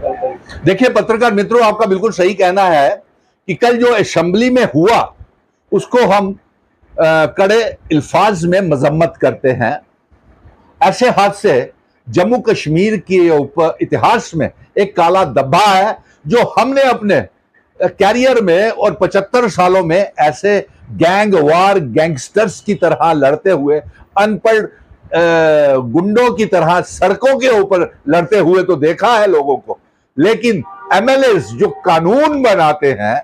देखिए पत्रकार मित्रों, आपका बिल्कुल सही कहना है कि कल जो असेंबली में हुआ उसको हम कड़े अल्फाज में मजम्मत करते हैं। ऐसे हादसे जम्मू कश्मीर के ऊपर इतिहास में एक काला धब्बा है जो हमने अपने कैरियर में और 75 सालों में ऐसे गैंग वार गैंगस्टर्स की तरह लड़ते हुए, अनपढ़ गुंडों की तरह सड़कों के ऊपर लड़ते हुए तो देखा है लोगों को, लेकिन एमएलएस जो कानून बनाते हैं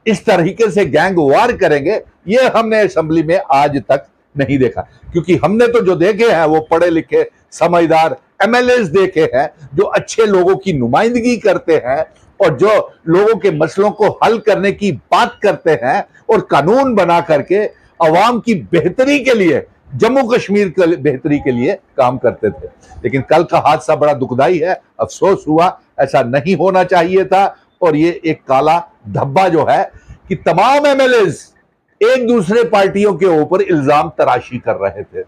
इस तरीके से गैंग वार करेंगे, ये हमने असेंबली में आज तक नहीं देखा। क्योंकि हमने तो जो देखे हैं वो पढ़े लिखे समझदार एमएलएस देखे हैं जो अच्छे लोगों की नुमाइंदगी करते हैं और जो लोगों के मसलों को हल करने की बात करते हैं और कानून बना करके अवाम की बेहतरी के लिए, जम्मू कश्मीर की बेहतरी के लिए काम करते थे। लेकिन कल का हादसा बड़ा दुखदाई है, अफसोस हुआ, ऐसा नहीं होना चाहिए था। और ये एक काला धब्बा जो है कि तमाम एमएलएस एक दूसरे पार्टियों के ऊपर इल्जाम तराशी कर रहे थे।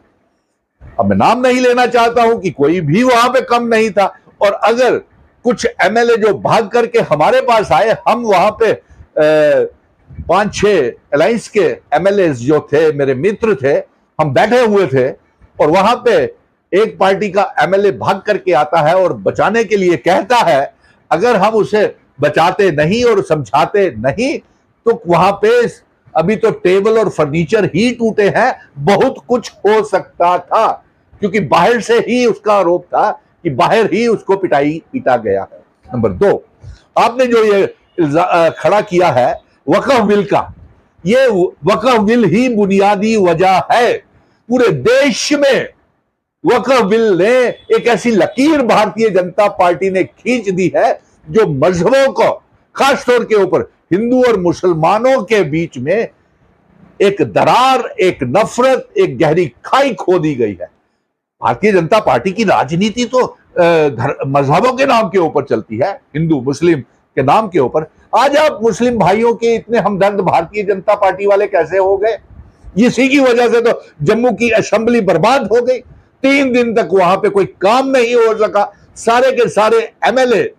अब मैं नाम नहीं लेना चाहता हूं कि कोई भी वहां पे कम नहीं था, और अगर कुछ एमएलए जो भाग करके हमारे पास आए, हम वहां पे 5-6 अलायंस के एमएलए जो थे, मेरे मित्र थे, हम बैठे हुए थे और वहां पे एक पार्टी का एमएलए भाग करके आता है और बचाने के लिए कहता है, अगर हम उसे बचाते नहीं और समझाते नहीं तो वहां पे अभी तो टेबल और फर्नीचर ही टूटे हैं, बहुत कुछ हो सकता था। क्योंकि बाहर से ही उसका आरोप था कि बाहर ही उसको पीटा गया है। नंबर 2, आपने जो ये खड़ा किया है वक्फ बिल का, ये वक्फ बिल ही बुनियादी वजह है। पूरे देश में वक्फ बिल ने एक ऐसी लकीर भारतीय जनता पार्टी ने खींच दी है जो मजहबों को, खासतौर के ऊपर हिंदू और मुसलमानों के बीच में एक दरार, एक नफरत, एक गहरी खाई खो दी गई है। भारतीय जनता पार्टी की राजनीति तो मजहबों के नाम के ऊपर चलती है, हिंदू मुस्लिम के नाम के ऊपर। आज आप मुस्लिम भाइयों के इतने हमदर्द भारतीय जनता पार्टी वाले कैसे हो गए? इसी की वजह से तो जम्मू की असेंबली बर्बाद हो गई। 3 दिन तक वहां पे कोई काम नहीं हो सका। सारे के सारे एमएलए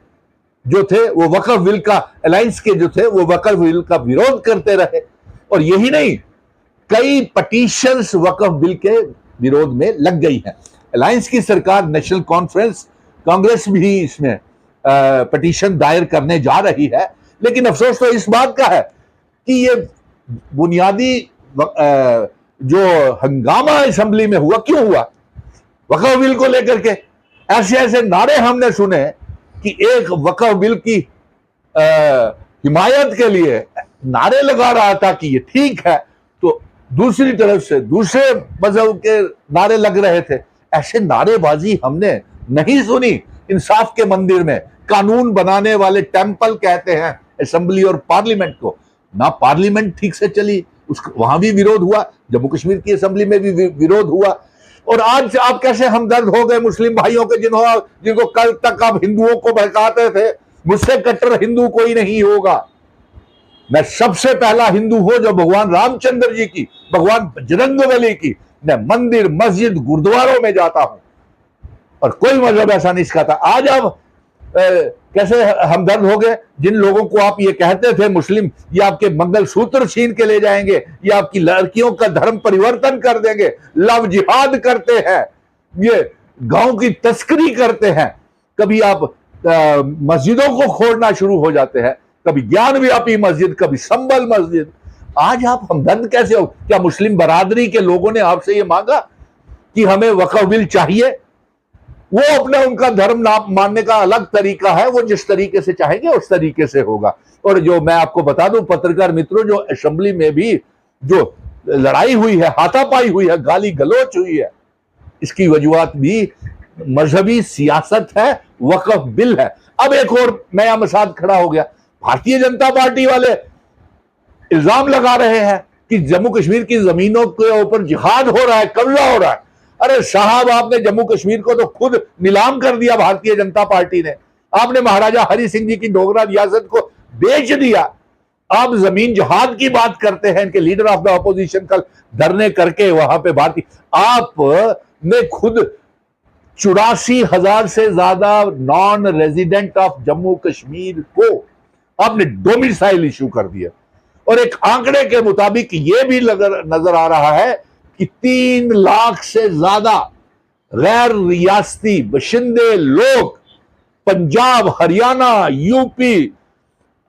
जो थे वो वक्फ बिल का, अलायंस के जो थे वो वक्फ बिल का विरोध करते रहे। और यही नहीं, कई पटिशंस वक्फ बिल के विरोध में लग गई हैं। अलायंस की सरकार, नेशनल कॉन्फ्रेंस, कांग्रेस भी इसमें पटिशन दायर करने जा रही है। लेकिन अफसोस तो इस बात का है कि ये बुनियादी जो हंगामा असेंबली में हुआ, क्यों हुआ? वक्फ बिल को लेकर के ऐसे ऐसे नारे हमने सुने कि एक वक्फ बिल की हिमायत के लिए नारे लगा रहा था कि ये ठीक है, तो दूसरी तरफ से दूसरे मजहब के नारे लग रहे थे। ऐसे नारेबाजी हमने नहीं सुनी इंसाफ के मंदिर में। कानून बनाने वाले टेंपल कहते हैं असेंबली और पार्लियामेंट को, ना पार्लियामेंट ठीक से चली, उसको वहां भी विरोध हुआ, जम्मू कश्मीर की असेंबली में भी विरोध हुआ। और आज आप कैसे हमदर्द हो गए मुस्लिम भाइयों के जिनको कल तक आप हिंदुओं को बहकाते थे। मुझसे कट्टर हिंदू कोई नहीं होगा। मैं सबसे पहला हिंदू हूं जो भगवान रामचंद्र जी की, भगवान बजरंगबली की मैं मंदिर, मस्जिद, गुरुद्वारों में जाता हूं और कोई मजहब ऐसा नहीं सिखाता। आज आप कैसे हमदर्द हो गए जिन लोगों को आप ये कहते थे मुस्लिम ये आपके मंगलसूत्र छीन के ले जाएंगे, ये आपकी लड़कियों का धर्म परिवर्तन कर देंगे, लव जिहाद करते हैं, ये गांव की तस्करी करते हैं। कभी आप मस्जिदों को खोलना शुरू हो जाते हैं, कभी ज्ञान व्यापी मस्जिद, कभी संबल मस्जिद। आज आप हमदर्द कैसे हो? क्या मुस्लिम बरादरी के लोगों ने आपसे ये मांगा कि हमें वक्फ बिल चाहिए? वो अपना उनका धर्म नाम मानने का अलग तरीका है, वो जिस तरीके से चाहेंगे उस तरीके से होगा। और जो मैं आपको बता दूं पत्रकार मित्रों, जो असेंबली में भी जो लड़ाई हुई है, हाथापाई हुई है, गाली गलौच हुई है, इसकी वजूहत भी मजहबी सियासत है, वक्फ बिल है। अब एक और नया मसाद खड़ा हो गया। भारतीय जनता पार्टी वाले इल्जाम लगा रहे हैं कि जम्मू कश्मीर की जमीनों के ऊपर जिहाद हो रहा है, कब्जा हो रहा है। अरे साहब, आपने जम्मू कश्मीर को तो खुद नीलाम कर दिया भारतीय जनता पार्टी ने। आपने महाराजा हरि सिंह जी की डोगरा रियासत को बेच दिया। आप जमीन जिहाद की बात करते हैं। इनके लीडर ऑफ द अपोजिशन कल धरने करके वहां पे भारतीय, आपने खुद 84,000 से ज्यादा non resident of Jammu Kashmir को आपने डोमिसाइल इशू कर दिया। और एक आंकड़े के मुताबिक यह भी नजर आ रहा है कि 3 लाख से ज्यादा गैर रियासती बशिंदे लोग पंजाब, हरियाणा, यूपी,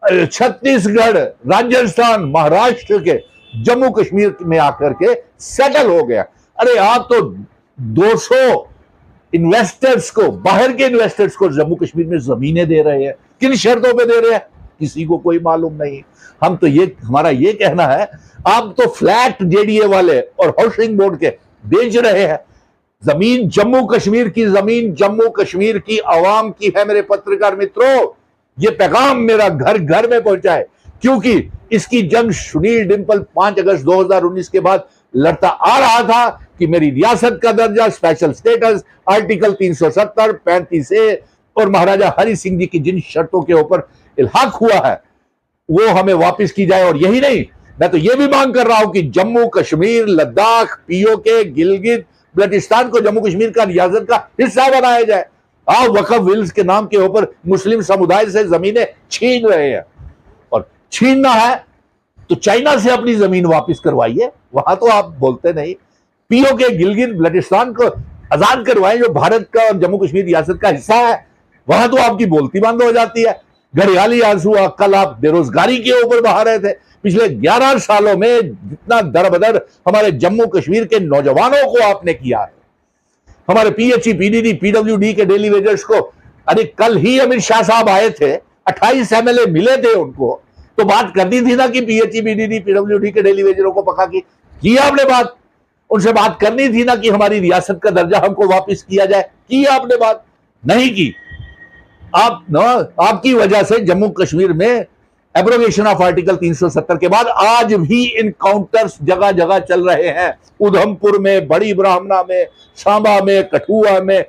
छत्तीसगढ़, राजस्थान, महाराष्ट्र के जम्मू कश्मीर में आकर के सेटल हो गया। अरे आप तो 200 इन्वेस्टर्स को, बाहर के इन्वेस्टर्स को जम्मू कश्मीर में जमीनें दे रहे हैं। किन शर्तों पे दे रहे हैं किसी को कोई मालूम नहीं। हम तो ये, हमारा ये कहना है, आप तो फ्लैट जेडीए वाले और हाउसिंग बोर्ड के बेच रहे हैं। जमीन जम्मू कश्मीर की, जमीन जम्मू कश्मीर की आवाम की है। मेरे पत्रकार मित्रों, ये पैगाम मेरा घर घर में पहुंचाए, क्योंकि इसकी जंग सुनील डिंपल 5 अगस्त 2019 के बाद लड़ता आ रहा था कि मेरी रियासत का दर्जा, स्पेशल स्टेटस, आर्टिकल 370, 35A और महाराजा हरि सिंह जी की जिन शर्तों के ऊपर इल्हाक हुआ है वो हमें वापस की जाए। और यही नहीं, मैं तो यह भी मांग कर रहा हूं कि जम्मू कश्मीर, लद्दाख, पीओके, गिलगित बल्टिस्तान को जम्मू कश्मीर का रियासत का हिस्सा बनाया जाए। आप वक्फ विल्स के नाम के ऊपर मुस्लिम समुदाय से जमीनें छीन रहे हैं, और छीनना है तो चाइना से अपनी जमीन वापस करवाइए, वहां तो आप बोलते नहीं। पीओके, गिलगित बल्टिस्तान को आजाद करवाएं जो भारत का और जम्मू कश्मीर रियासत का हिस्सा है, वहां तो आपकी बोलती बंद हो जाती है। घड़ियाली आंसू कल आप बेरोजगारी के ऊपर बहा रहे थे। पिछले 11 सालों में जितना दरबदर हमारे जम्मू कश्मीर के नौजवानों को आपने किया है, हमारे पीएचई, पीडीडी, पीडब्ल्यूडी के डेली वेजर्स को, अरे कल ही अमित शाह साहब आए थे, 28 एमएलए मिले थे उनको, तो बात करनी थी ना कि पीएचई, पीडीडी, पीडब्ल्यूडी के डेली वेजरों को पका की आपने बात, उनसे बात करनी थी ना कि हमारी रियासत का दर्जा हमको वापस किया जाए, की आपने बात नहीं की। आप ना, आपकी वजह से जम्मू कश्मीर में एब्रोगेशन ऑफ आर्टिकल 370 के बाद आज भी इनकाउंटर्स जगह जगह चल रहे हैं। उधमपुर में, बड़ी ब्राह्मणा में, सांबा में, कठुआ में।